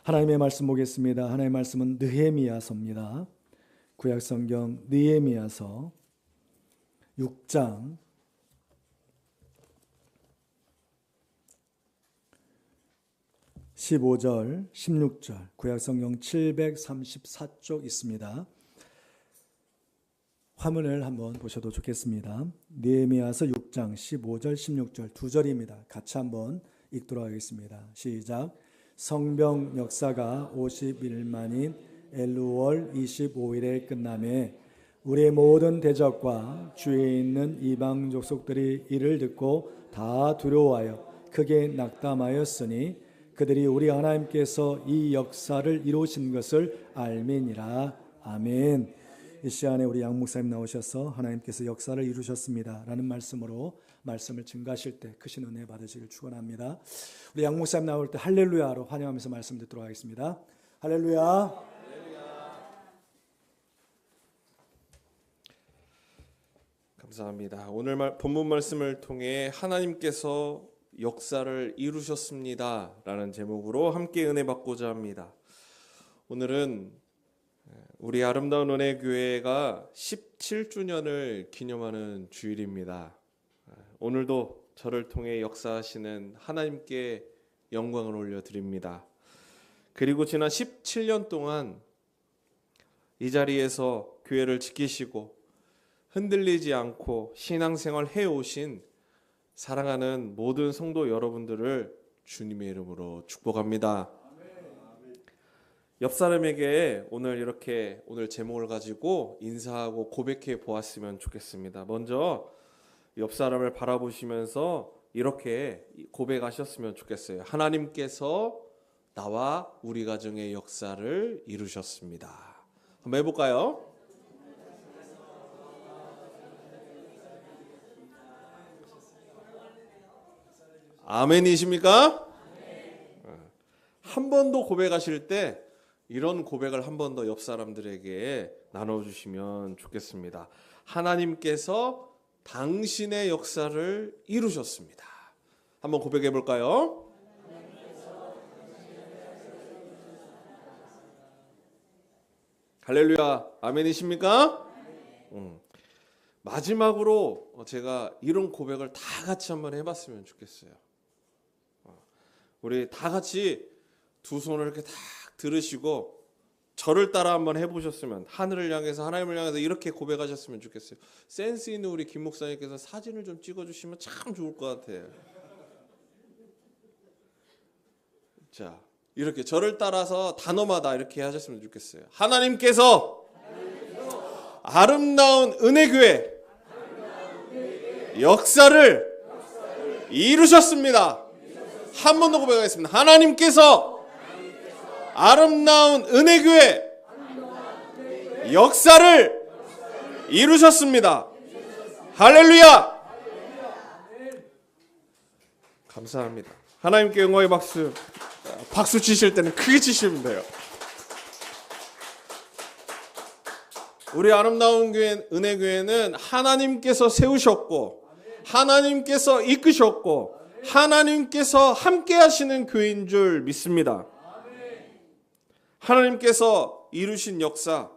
하나님의 말씀 보겠습니다. 하나님의 말씀은 느헤미야서입니다. 구약성경 느헤미야서 6장 15절, 16절, 구약성경 734쪽 있습니다. 화면을 한번 보셔도 좋겠습니다. 느헤미야서 6장 15절, 16절 두 절입니다. 같이 한번 읽도록 하겠습니다. 시작. 성병 역사가 50일 만인 엘루월 25일에 끝나매 우리의 모든 대적과 주위에 있는 이방 족속들이 이를 듣고 다 두려워하여 크게 낙담하였으니 그들이 우리 하나님께서 이 역사를 이루신 것을 알미니라. 아멘. 이 시간에 우리 양 목사님 나오셔서 하나님께서 역사를 이루셨습니다 라는 말씀으로 말씀을 증가하실 때 크신 은혜 받으시길 축원합니다. 우리 양 목사님 나올 때 할렐루야로 환영하면서 말씀 듣도록 하겠습니다. 할렐루야. 감사합니다. 오늘 본문 말씀을 통해 하나님께서 역사를 이루셨습니다 라는 제목으로 함께 은혜 받고자 합니다. 오늘은 우리 아름다운 은혜교회가 17주년을 기념하는 주일입니다. 오늘도 저를 통해 역사하시는 하나님께 영광을 올려드립니다. 그리고 지난 17년 동안 이 자리에서 교회를 지키시고 흔들리지 않고 신앙생활 해오신 사랑하는 모든 성도 여러분들을 주님의 이름으로 축복합니다. 옆 사람에게 오늘 제목을 가지고 인사하고 고백해 보았으면 좋겠습니다. 먼저 옆 사람을 바라보시면서 이렇게 고백하셨으면 좋겠어요. 하나님께서 나와 우리 가정의 역사를 이루셨습니다. 한번 해볼까요? 아멘이십니까? 한 번 더 고백하실 때 이런 고백을 한 번 더 옆 사람들에게 나눠주시면 좋겠습니다. 하나님께서 당신의 역사를 이루셨습니다. 한번 고백해 볼까요? 할렐루야. 아멘이십니까? 마지막으로 제가 이런 고백을 다 같이 한번 해봤으면 좋겠어요. 우리 다 같이 두 손을 이렇게 딱 들으시고 저를 따라 한번 해보셨으면, 하늘을 향해서 하나님을 향해서 이렇게 고백하셨으면 좋겠어요. 센스 있는 우리 김 목사님께서 사진을 좀 찍어주시면 참 좋을 것 같아요. 자, 이렇게 저를 따라서 단어마다 이렇게 하셨으면 좋겠어요. 하나님께서 아름다운 은혜교회 역사를 이루셨습니다. 한 번 더 고백하겠습니다. 하나님께서 아름다운 은혜교회 역사를 이루셨습니다. 할렐루야. 감사합니다. 하나님께 영광의 박수 치실 때는 크게 치시면 돼요. 우리 아름다운 교회 은혜교회는 하나님께서 세우셨고 하나님께서 이끄셨고 하나님께서 함께 하시는 교회인 줄 믿습니다. 하나님께서 이루신 역사,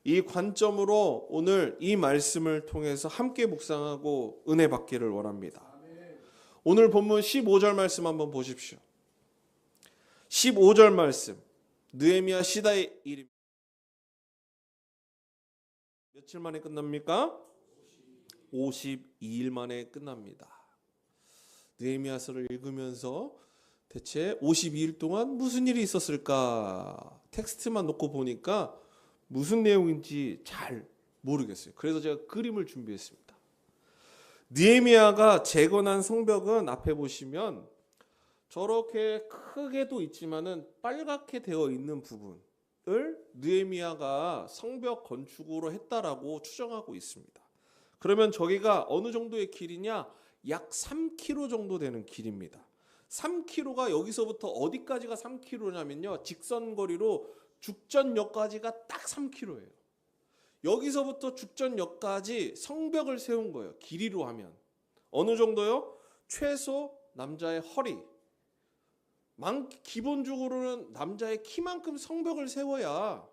이 관점으로 오늘 이 말씀을 통해서 함께 묵상하고 은혜 받기를 원합니다. 오늘 본문 15절 말씀 한번 보십시오. 15절 말씀, 느헤미야 시다의 일입니다. 며칠 만에 끝납니까? 52일 만에 끝납니다. 느헤미야서를 읽으면서 대체 52일 동안 무슨 일이 있었을까? 텍스트만 놓고 보니까 무슨 내용인지 잘 모르겠어요. 그래서 제가 그림을 준비했습니다. 느헤미야가 재건한 성벽은 앞에 보시면 저렇게 크게도 있지만은 빨갛게 되어 있는 부분을 느헤미야가 성벽 건축으로 했다라고 추정하고 있습니다. 그러면 저기가 어느 정도의 길이냐? 약 3km 정도 되는 길입니다. 3km가 여기서부터 어디까지가 3km냐면요. 직선거리로 죽전역까지가 딱 3km예요. 여기서부터 죽전역까지 성벽을 세운 거예요. 길이로 하면. 어느 정도요? 최소 남자의 허리, 기본적으로는 남자의 키만큼 성벽을 세워야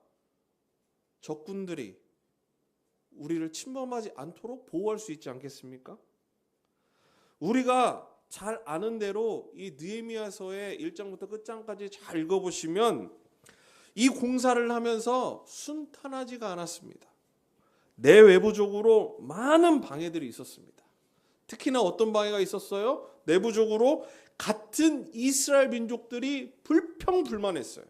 적군들이 우리를 침범하지 않도록 보호할 수 있지 않겠습니까? 우리가 잘 아는 대로 이 느헤미야서의 1장부터 끝장까지 잘 읽어보시면 이 공사를 하면서 순탄하지가 않았습니다. 내외부적으로 많은 방해들이 있었습니다. 특히나 어떤 방해가 있었어요? 내부적으로 같은 이스라엘 민족들이 불평불만했어요.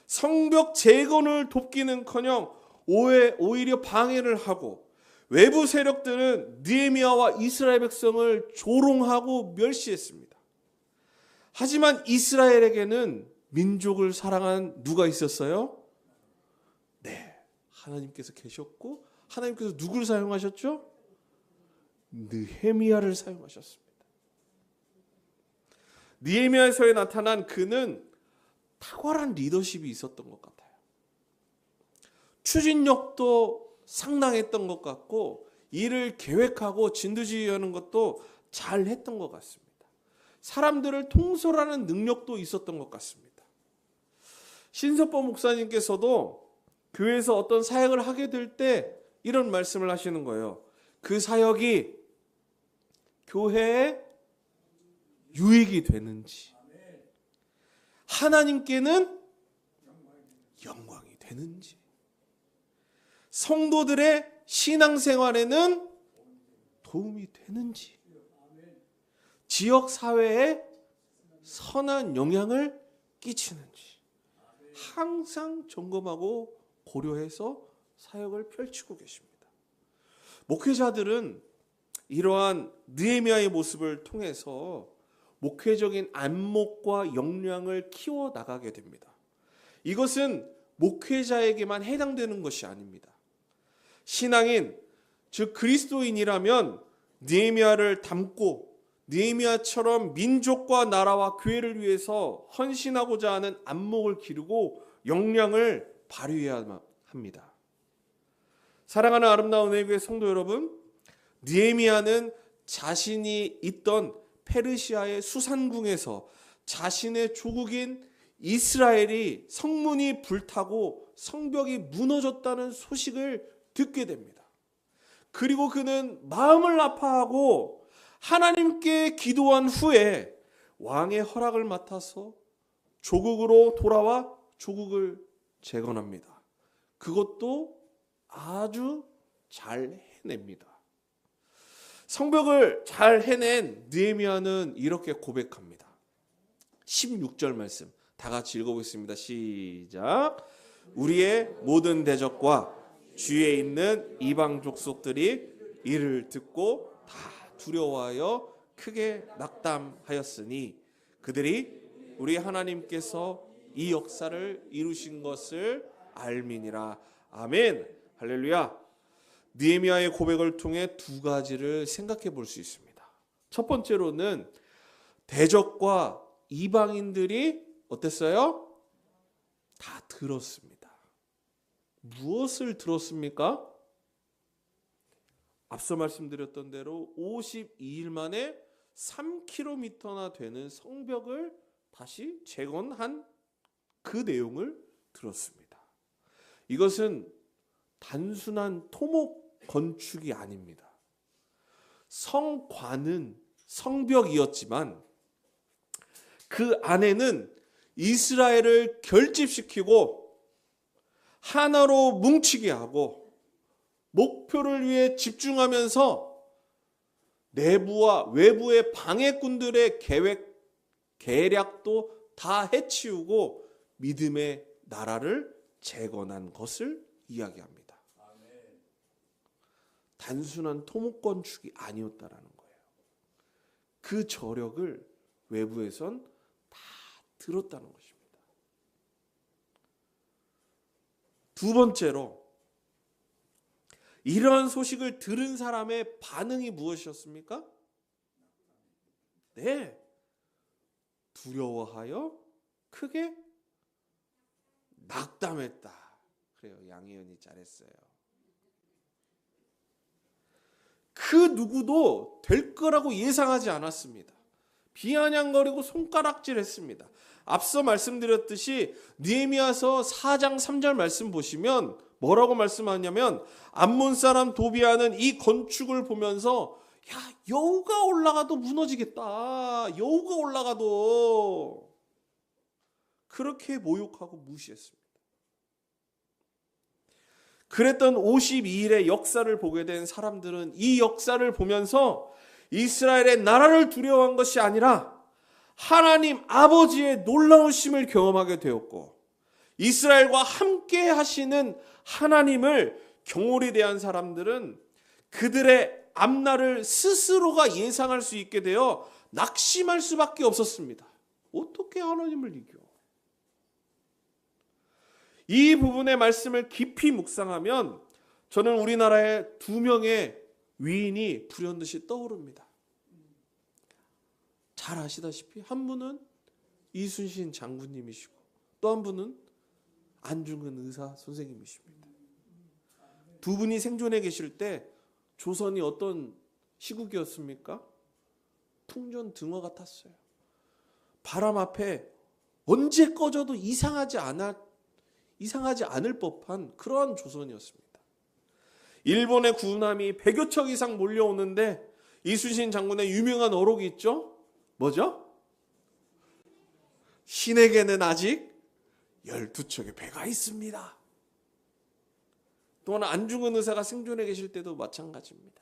성벽 재건을 돕기는커녕 오히려 방해를 하고 외부 세력들은 느헤미야와 이스라엘 백성을 조롱하고 멸시했습니다. 하지만 이스라엘에게는 민족을 사랑한 누가 있었어요? 네, 하나님께서 계셨고 하나님께서 누굴 사용하셨죠? 느헤미야를 사용하셨습니다. 느헤미야서에 나타난 그는 탁월한 리더십이 있었던 것 같아요. 추진력도 상당했던 것 같고 일을 계획하고 진두지휘하는 것도 잘 했던 것 같습니다. 사람들을 통솔하는 능력도 있었던 것 같습니다. 신석보 목사님께서도 교회에서 어떤 사역을 하게 될 때 이런 말씀을 하시는 거예요. 그 사역이 교회에 유익이 되는지, 하나님께는 영광이 되는지, 성도들의 신앙생활에는 도움이 되는지, 지역 사회에 선한 영향을 끼치는지 항상 점검하고 고려해서 사역을 펼치고 계십니다. 목회자들은 이러한 느헤미야의 모습을 통해서 목회적인 안목과 역량을 키워 나가게 됩니다. 이것은 목회자에게만 해당되는 것이 아닙니다. 신앙인, 즉 그리스도인이라면 느헤미야를 닮고 느헤미야처럼 민족과 나라와 교회를 위해서 헌신하고자 하는 안목을 기르고 역량을 발휘해야 합니다. 사랑하는 아름다운 은혜교회 성도 여러분, 느헤미야는 자신이 있던 페르시아의 수산궁에서 자신의 조국인 이스라엘이 성문이 불타고 성벽이 무너졌다는 소식을 듣게 됩니다. 그리고 그는 마음을 아파하고 하나님께 기도한 후에 왕의 허락을 맡아서 조국으로 돌아와 조국을 재건합니다. 그것도 아주 잘 해냅니다. 성벽을 잘 해낸 느헤미야는 이렇게 고백합니다. 16절 말씀 다 같이 읽어보겠습니다. 시작. 우리의 모든 대적과 주위에 있는 이방 족속들이 이를 듣고 다 두려워하여 크게 낙담하였으니 그들이 우리 하나님께서 이 역사를 이루신 것을 알미니라. 아멘. 할렐루야. 느헤미야의 고백을 통해 두 가지를 생각해 볼 수 있습니다. 첫 번째로는 대적과 이방인들이 어땠어요? 다 들었습니다. 무엇을 들었습니까? 앞서 말씀드렸던 대로 52일 만에 3km나 되는 성벽을 다시 재건한 그 내용을 들었습니다. 이것은 단순한 토목 건축이 아닙니다. 성관은 성벽이었지만 그 안에는 이스라엘을 결집시키고 하나로 뭉치게 하고 목표를 위해 집중하면서 내부와 외부의 방해꾼들의 계략도 다 해치우고 믿음의 나라를 재건한 것을 이야기합니다. 단순한 토목 건축이 아니었다라는 거예요. 그 저력을 외부에선 다 들었다는 것입니다. 두 번째로 이러한 소식을 들은 사람의 반응이 무엇이었습니까? 네, 두려워하여 크게 낙담했다. 그래요, 양희은이 잘했어요. 그 누구도 될 거라고 예상하지 않았습니다. 비아냥거리고 손가락질했습니다. 앞서 말씀드렸듯이 느헤미야서 4장 3절 말씀 보시면 뭐라고 말씀하냐면 암몬 사람 도비아는 이 건축을 보면서 야, 여우가 올라가도 무너지겠다. 여우가 올라가도 그렇게 모욕하고 무시했습니다. 그랬던 52일의 역사를 보게 된 사람들은 이 역사를 보면서 이스라엘의 나라를 두려워한 것이 아니라 하나님 아버지의 놀라우심을 경험하게 되었고 이스라엘과 함께 하시는 하나님을 경홀히 대한 사람들은 그들의 앞날을 스스로가 예상할 수 있게 되어 낙심할 수밖에 없었습니다. 어떻게 하나님을 이겨? 이 부분의 말씀을 깊이 묵상하면 저는 우리나라의 2명의 위인이 불현듯이 떠오릅니다. 잘 아시다시피 한 분은 이순신 장군님이시고 또 한 분은 안중근 의사 선생님이십니다. 두 분이 생존해 계실 때 조선이 어떤 시국이었습니까? 풍전등화 같았어요. 바람 앞에 언제 꺼져도 이상하지 않을 법한 그러한 조선이었습니다. 일본의 군함이 100여 척 이상 몰려오는데 이순신 장군의 유명한 어록이 있죠? 뭐죠? 신에게는 아직 12척의 배가 있습니다. 또한 안중근 의사가 생존해 계실 때도 마찬가지입니다.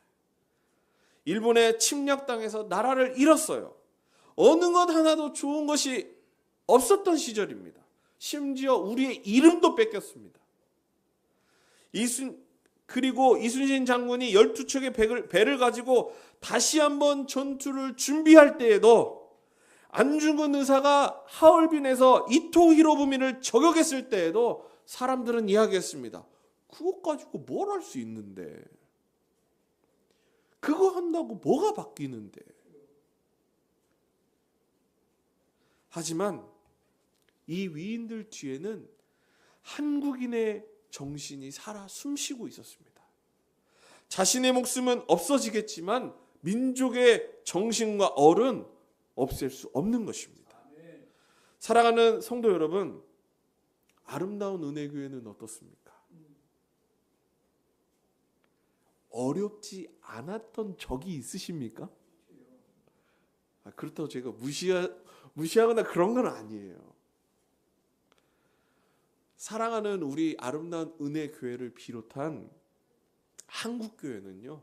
일본의 침략당해서 나라를 잃었어요. 어느 것 하나도 좋은 것이 없었던 시절입니다. 심지어 우리의 이름도 뺏겼습니다. 그리고 이순신 장군이 12척의 배를 가지고 다시 한번 전투를 준비할 때에도 안중근 의사가 하얼빈에서 이토 히로부미를 저격했을 때에도 사람들은 이야기했습니다. 그것 가지고 뭘 할 수 있는데? 그거 한다고 뭐가 바뀌는데? 하지만 이 위인들 뒤에는 한국인의 정신이 살아 숨쉬고 있었습니다. 자신의 목숨은 없어지겠지만 민족의 정신과 얼은 없앨 수 없는 것입니다. 사랑하는 성도 여러분, 아름다운 은혜교회는 어떻습니까? 어렵지 않았던 적이 있으십니까? 그렇다고 제가 무시하거나 그런 건 아니에요. 사랑하는 우리 아름다운 은혜교회를 비롯한 한국교회는요,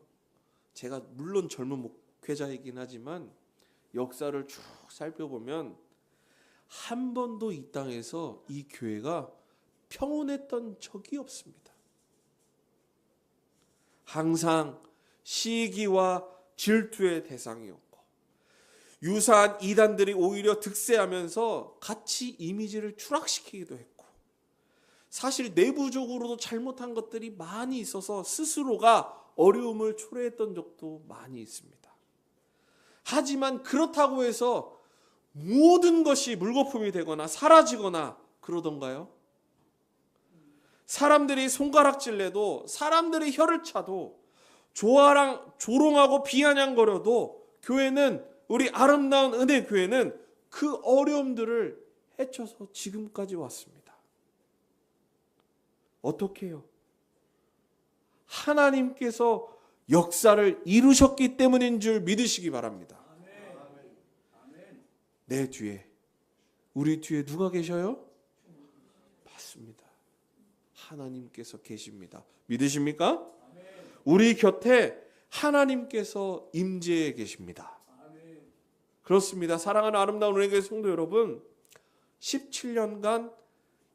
제가 물론 젊은 목회자이긴 하지만 역사를 쭉 살펴보면 한 번도 이 땅에서 이 교회가 평온했던 적이 없습니다. 항상 시기와 질투의 대상이었고 유사한 이단들이 오히려 득세하면서 같이 이미지를 추락시키기도 했고 사실 내부적으로도 잘못한 것들이 많이 있어서 스스로가 어려움을 초래했던 적도 많이 있습니다. 하지만 그렇다고 해서 모든 것이 물거품이 되거나 사라지거나 그러던가요? 사람들이 손가락질 내도 사람들이 혀를 차도 조롱하고 비아냥거려도 교회는 우리 아름다운 은혜 교회는 그 어려움들을 헤쳐서 지금까지 왔습니다. 어떻게 해요? 하나님께서 역사를 이루셨기 때문인 줄 믿으시기 바랍니다. 내 뒤에, 우리 뒤에 누가 계셔요? 맞습니다. 하나님께서 계십니다. 믿으십니까? 우리 곁에 하나님께서 임재해 계십니다. 그렇습니다. 사랑하는 아름다운 우리 교회 성도 여러분, 17년간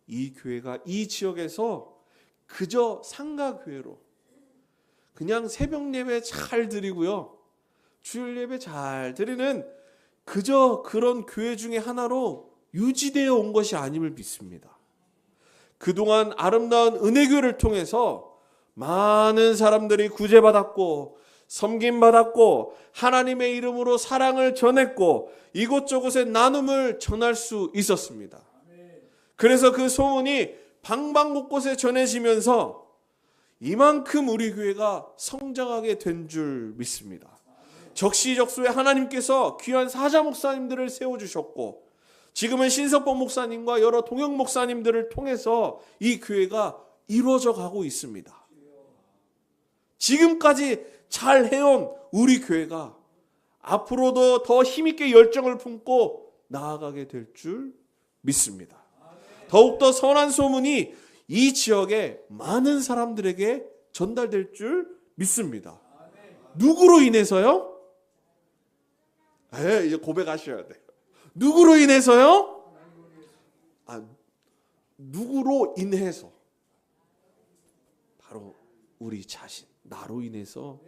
이 교회가 이 지역에서 그저 상가교회로 그냥 새벽 예배 잘 드리고요, 주일 예배 잘 드리는 그저 그런 교회 중에 하나로 유지되어 온 것이 아님을 믿습니다. 그동안 아름다운 은혜교회를 통해서 많은 사람들이 구제받았고 섬김받았고 하나님의 이름으로 사랑을 전했고 이곳저곳에 나눔을 전할 수 있었습니다. 그래서 그 소문이 방방곳곳에 전해지면서 이만큼 우리 교회가 성장하게 된 줄 믿습니다. 적시적소에 하나님께서 귀한 사자 목사님들을 세워주셨고 지금은 신석범 목사님과 여러 동영 목사님들을 통해서 이 교회가 이루어져 가고 있습니다. 지금까지 잘 해온 우리 교회가 앞으로도 더 힘있게 열정을 품고 나아가게 될 줄 믿습니다. 더욱더 선한 소문이 이 지역에 많은 사람들에게 전달될 줄 믿습니다. 누구로 인해서요? 이제 고백하셔야 돼요. 누구로 인해서요? 누구로 인해서? 바로 우리 자신, 나로 인해서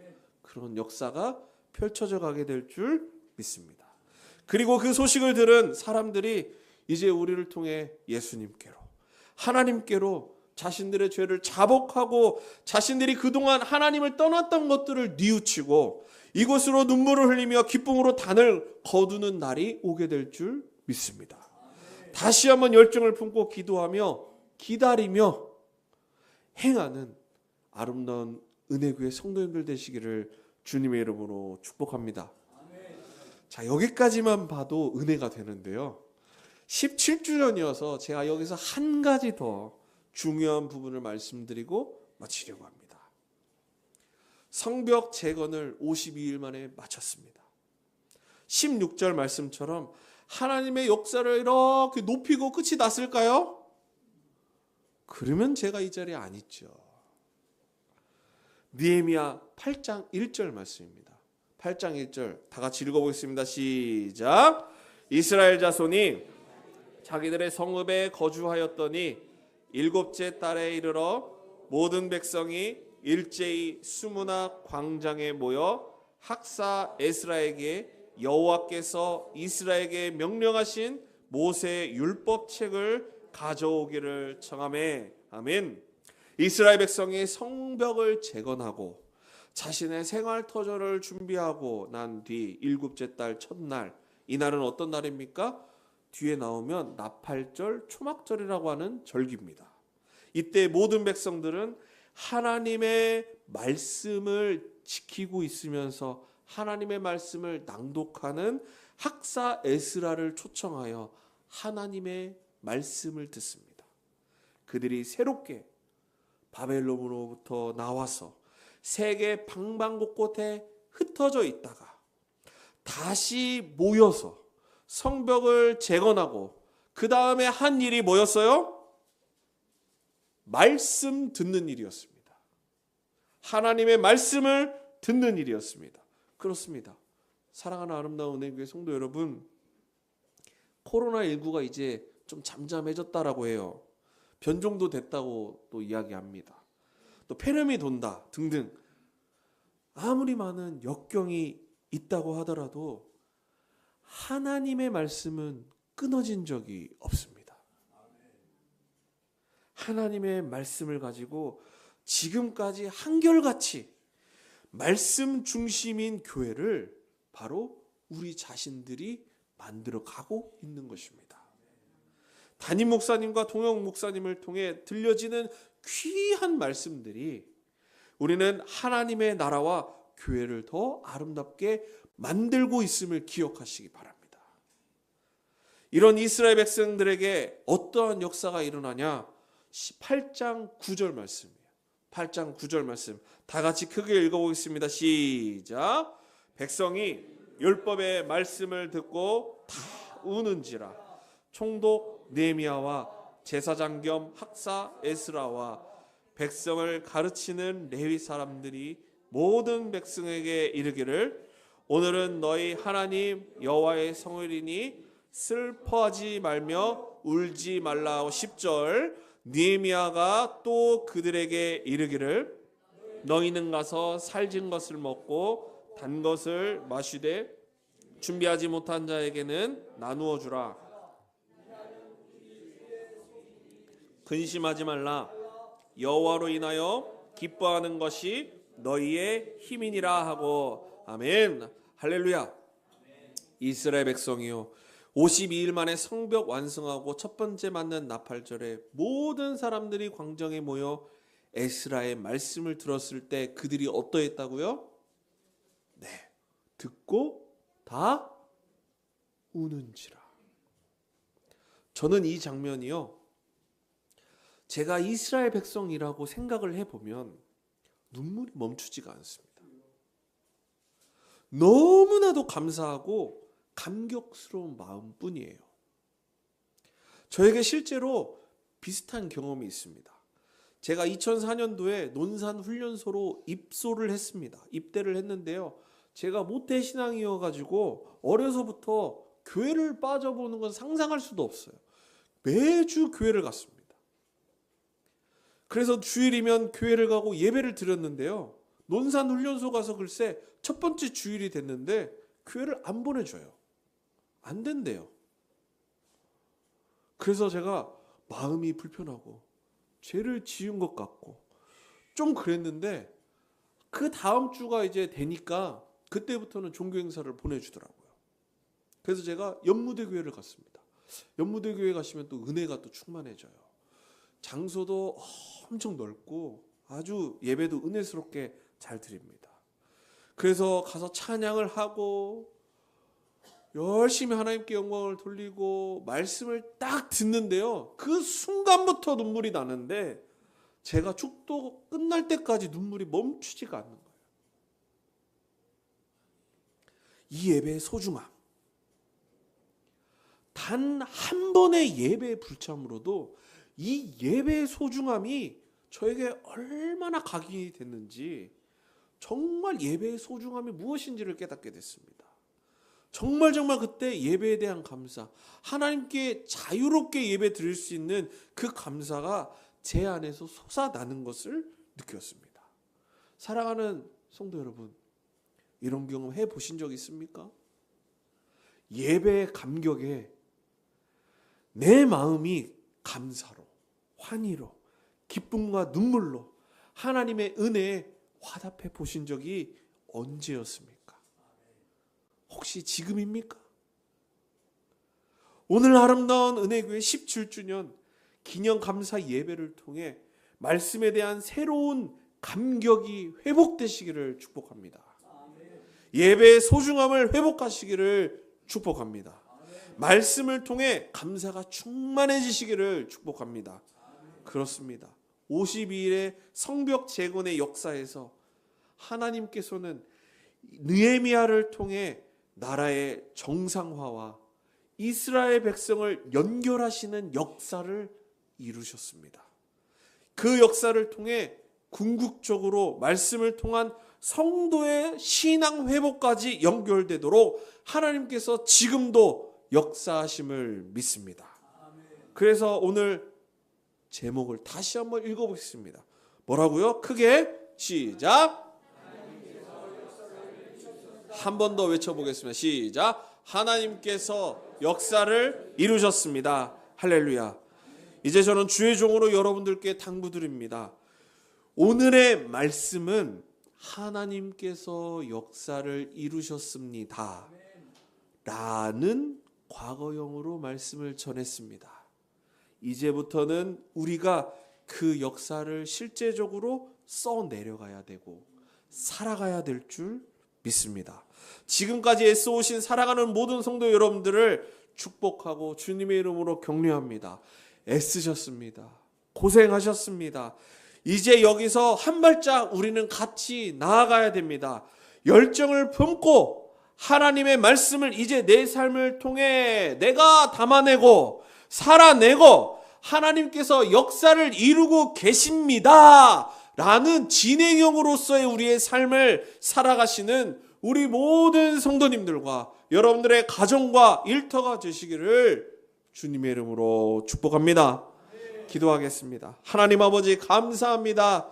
그런 역사가 펼쳐져 가게 될 줄 믿습니다. 그리고 그 소식을 들은 사람들이 이제 우리를 통해 예수님께로, 하나님께로 자신들의 죄를 자복하고 자신들이 그동안 하나님을 떠났던 것들을 뉘우치고 이곳으로 눈물을 흘리며 기쁨으로 단을 거두는 날이 오게 될 줄 믿습니다. 다시 한번 열정을 품고 기도하며 기다리며 행하는 아름다운 은혜교회 성도님들 되시기를 주님의 이름으로 축복합니다. 자, 여기까지만 봐도 은혜가 되는데요. 17주년이어서 제가 여기서 한 가지 더 중요한 부분을 말씀드리고 마치려고 합니다. 성벽 재건을 52일 만에 마쳤습니다. 16절 말씀처럼 하나님의 역사를 이렇게 높이고 끝이 났을까요? 그러면 제가 이 자리에 안 있죠. 느헤미야 8장 1절 말씀입니다. 8장 1절 다 같이 읽어보겠습니다. 시작. 이스라엘 자손이 자기들의 성읍에 거주하였더니 일곱째 달에 이르러 모든 백성이 일제히 수문학 광장에 모여 학사 에스라에게 여호와께서 이스라엘에게 명령하신 모세의 율법책을 가져오기를 청하매. 아멘. 이스라엘 백성이 성벽을 재건하고 자신의 생활터전을 준비하고 난 뒤 일곱째 달 첫날, 이날은 어떤 날입니까? 뒤에 나오면 나팔절, 초막절이라고 하는 절기입니다. 이때 모든 백성들은 하나님의 말씀을 지키고 있으면서 하나님의 말씀을 낭독하는 학사 에스라를 초청하여 하나님의 말씀을 듣습니다. 그들이 새롭게 바벨론으로부터 나와서 세계 방방곳곳에 흩어져 있다가 다시 모여서 성벽을 재건하고 그 다음에 한 일이 뭐였어요? 말씀 듣는 일이었습니다. 하나님의 말씀을 듣는 일이었습니다. 그렇습니다. 사랑하는 아름다운 은혜교회 성도 여러분, 코로나19가 이제 좀 잠잠해졌다라고 해요. 변종도 됐다고 또 이야기합니다. 또 폐렴이 돈다 등등 아무리 많은 역경이 있다고 하더라도 하나님의 말씀은 끊어진 적이 없습니다. 하나님의 말씀을 가지고 지금까지 한결같이 말씀 중심인 교회를 바로 우리 자신들이 만들어 가고 있는 것입니다. 담임 목사님과 동영 목사님을 통해 들려지는 귀한 말씀들이 우리는 하나님의 나라와 교회를 더 아름답게 만들고 있음을 기억하시기 바랍니다. 이런 이스라엘 백성들에게 어떠한 역사가 일어나냐? 8장 9절 말씀이에요. 8장 9절 말씀 다 같이 크게 읽어보겠습니다. 시작. 백성이 율법의 말씀을 듣고 다 우는지라. 총독 느헤미야와 제사장 겸 학사 에스라와 백성을 가르치는 레위 사람들이 모든 백성에게 이르기를 오늘은 너희 하나님 여호와의 성일이니 슬퍼하지 말며 울지 말라. 10절 느헤미야가 또 그들에게 이르기를 너희는 가서 살진 것을 먹고 단 것을 마시되 준비하지 못한 자에게는 나누어 주라. 근심하지 말라. 여호와로 인하여 기뻐하는 것이 너희의 힘이니라 하고. 아멘. 할렐루야. 이스라엘 백성이요 52일 만에 성벽 완성하고 첫 번째 맞는 나팔절에 모든 사람들이 광장에 모여 에스라의 말씀을 들었을 때 그들이 어떠했다고요? 네, 듣고 다 우는지라. 저는 이 장면이요, 제가 이스라엘 백성이라고 생각을 해보면 눈물이 멈추지가 않습니다. 너무나도 감사하고 감격스러운 마음뿐이에요. 저에게 실제로 비슷한 경험이 있습니다. 제가 2004년도에 논산훈련소로 입소를 했습니다. 입대를 했는데요, 제가 모태신앙이어가지고 어려서부터 교회를 빠져보는 건 상상할 수도 없어요. 매주 교회를 갔습니다. 그래서 주일이면 교회를 가고 예배를 드렸는데요, 논산훈련소 가서 글쎄 첫 번째 주일이 됐는데 교회를 안 보내줘요. 안 된대요. 그래서 제가 마음이 불편하고 죄를 지은 것 같고 좀 그랬는데, 그 다음 주가 이제 되니까 그때부터는 종교 행사를 보내주더라고요. 그래서 제가 연무대교회를 갔습니다. 연무대교회 가시면 또 은혜가 또 충만해져요. 장소도 엄청 넓고 아주 예배도 은혜스럽게 잘 드립니다. 그래서 가서 찬양을 하고 열심히 하나님께 영광을 돌리고 말씀을 딱 듣는데요, 그 순간부터 눈물이 나는데 제가 축도 끝날 때까지 눈물이 멈추지가 않는 거예요. 이 예배의 소중함, 단 한 번의 예배의 불참으로도 이 예배의 소중함이 저에게 얼마나 각인이 됐는지, 정말 예배의 소중함이 무엇인지를 깨닫게 됐습니다. 정말 그때 예배에 대한 감사, 하나님께 자유롭게 예배 드릴 수 있는 그 감사가 제 안에서 솟아나는 것을 느꼈습니다. 사랑하는 성도 여러분, 이런 경험 해보신 적 있습니까? 예배의 감격에 내 마음이 감사로, 환희로, 기쁨과 눈물로 하나님의 은혜에 화답해 보신 적이 언제였습니까? 혹시 지금입니까? 오늘 아름다운 은혜교회 17주년 기념 감사 예배를 통해 말씀에 대한 새로운 감격이 회복되시기를 축복합니다. 예배의 소중함을 회복하시기를 축복합니다. 말씀을 통해 감사가 충만해지시기를 축복합니다. 그렇습니다. 52일의 성벽 재건의 역사에서 하나님께서는 느헤미야를 통해 나라의 정상화와 이스라엘 백성을 연결하시는 역사를 이루셨습니다. 그 역사를 통해 궁극적으로 말씀을 통한 성도의 신앙 회복까지 연결되도록 하나님께서 지금도 역사하심을 믿습니다. 그래서 오늘 제목을 다시 한번 읽어보겠습니다. 뭐라고요? 크게 시작. 한 번 더 외쳐보겠습니다. 시작. 하나님께서 역사를 이루셨습니다. 할렐루야. 이제 저는 주의 종으로 여러분들께 당부드립니다. 오늘의 말씀은 하나님께서 역사를 이루셨습니다 라는 과거형으로 말씀을 전했습니다. 이제부터는 우리가 그 역사를 실제적으로 써내려가야 되고 살아가야 될 줄 믿습니다. 지금까지 애써오신 사랑하는 모든 성도 여러분들을 축복하고 주님의 이름으로 격려합니다. 애쓰셨습니다. 고생하셨습니다. 이제 여기서 한 발짝 우리는 같이 나아가야 됩니다. 열정을 품고 하나님의 말씀을 이제 내 삶을 통해 내가 담아내고 살아내고 하나님께서 역사를 이루고 계십니다 라는 진행형으로서의 우리의 삶을 살아가시는 우리 모든 성도님들과 여러분들의 가정과 일터가 되시기를 주님의 이름으로 축복합니다. 기도하겠습니다. 하나님 아버지 감사합니다.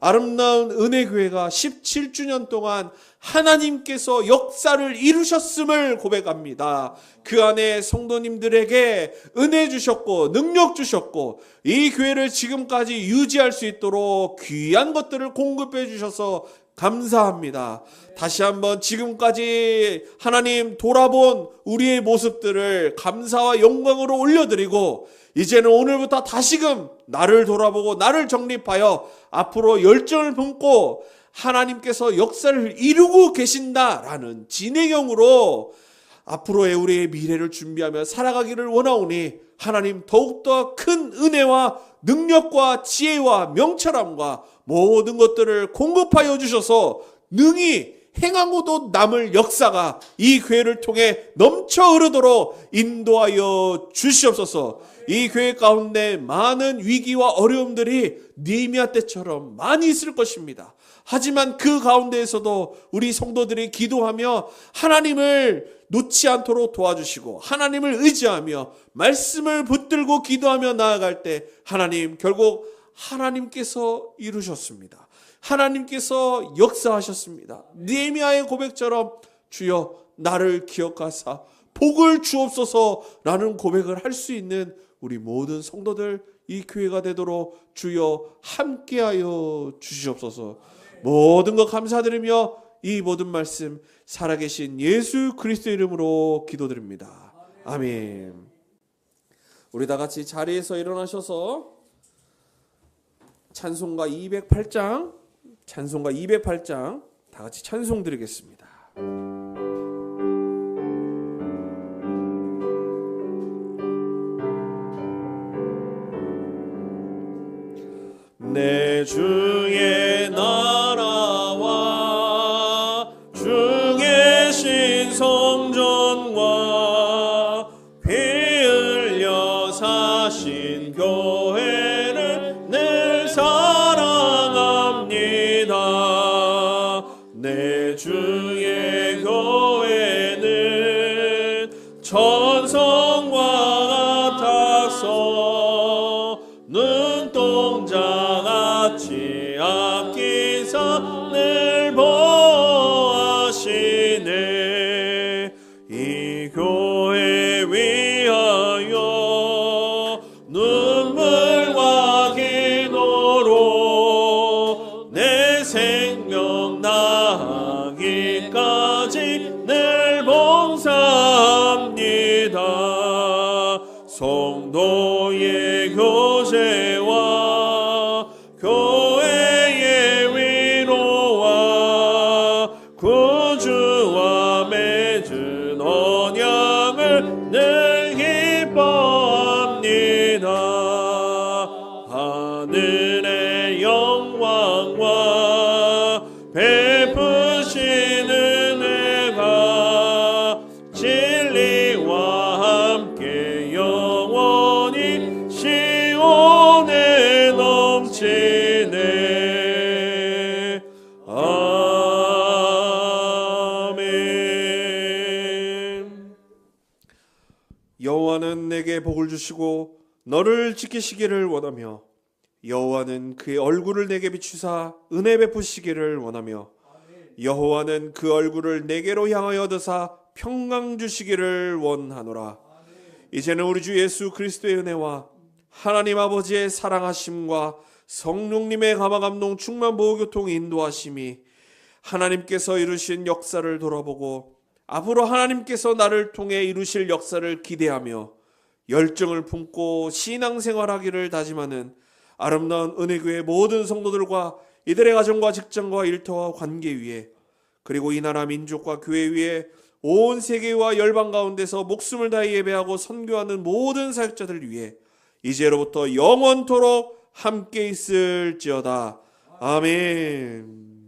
아름다운 은혜교회가 17주년 동안 하나님께서 역사를 이루셨음을 고백합니다. 그 안에 성도님들에게 은혜 주셨고 능력 주셨고 이 교회를 지금까지 유지할 수 있도록 귀한 것들을 공급해 주셔서 감사합니다. 다시 한번 지금까지 하나님 돌아본 우리의 모습들을 감사와 영광으로 올려드리고 이제는 오늘부터 다시금 나를 돌아보고 나를 정립하여 앞으로 열정을 품고 하나님께서 역사를 이루고 계신다라는 진행형으로 앞으로의 우리의 미래를 준비하며 살아가기를 원하오니 하나님 더욱더 큰 은혜와 능력과 지혜와 명철함과 모든 것들을 공급하여 주셔서 능히 행하고도 남을 역사가 이 교회를 통해 넘쳐 흐르도록 인도하여 주시옵소서. 이 교회 가운데 많은 위기와 어려움들이 느헤미야 때처럼 많이 있을 것입니다. 하지만 그 가운데에서도 우리 성도들이 기도하며 하나님을 놓지 않도록 도와주시고 하나님을 의지하며 말씀을 붙들고 기도하며 나아갈 때 하나님 결국 하나님께서 이루셨습니다. 하나님께서 역사하셨습니다. 느헤미야의 고백처럼 주여 나를 기억하사 복을 주옵소서라는 고백을 할 수 있는 우리 모든 성도들 이 교회가 되도록 주여 함께하여 주시옵소서. 모든 것 감사드리며 이 모든 말씀 살아계신 예수 그리스도 이름으로 기도드립니다. 아멘. 우리 다 같이 자리에서 일어나셔서 찬송가 208장 다 같이 찬송 드리겠습니다. 내 주의 나라와 주 계신 성전과 피 흘려 사신 교회를 늘 사랑합니다. 내 주의 교회는 천성과 같아서 눈동자같이 아끼사 늘 보아시네. 이 교회 위하여 눈물과 기도로 내 생명 나기까지 늘 봉사합니다. 성도의 교제와 교회의 위로와 구주와 맺은 언약을 늘 기뻐합니다. 하늘의 영광과 베푸시는 은혜가 진리와 함께 영원히 시온에 넘치네. 아멘. 여호와는 내게 복을 주시고 너를 지키시기를 원하며 여호와는 그의 얼굴을 내게 비추사 은혜 베푸시기를 원하며 여호와는 그 얼굴을 내게로 향하여 드사 평강 주시기를 원하노라. 이제는 우리 주 예수 그리스도의 은혜와 하나님 아버지의 사랑하심과 성령님의 감화감동 충만 보호교통 인도하심이 하나님께서 이루신 역사를 돌아보고 앞으로 하나님께서 나를 통해 이루실 역사를 기대하며 열정을 품고 신앙생활하기를 다짐하는 아름다운 은혜교회 모든 성도들과 이들의 가정과 직장과 일터와 관계 위에 그리고 이 나라 민족과 교회 위에 온 세계와 열방 가운데서 목숨을 다해 예배하고 선교하는 모든 사역자들 위해 이제로부터 영원토록 함께 있을지어다. 아멘.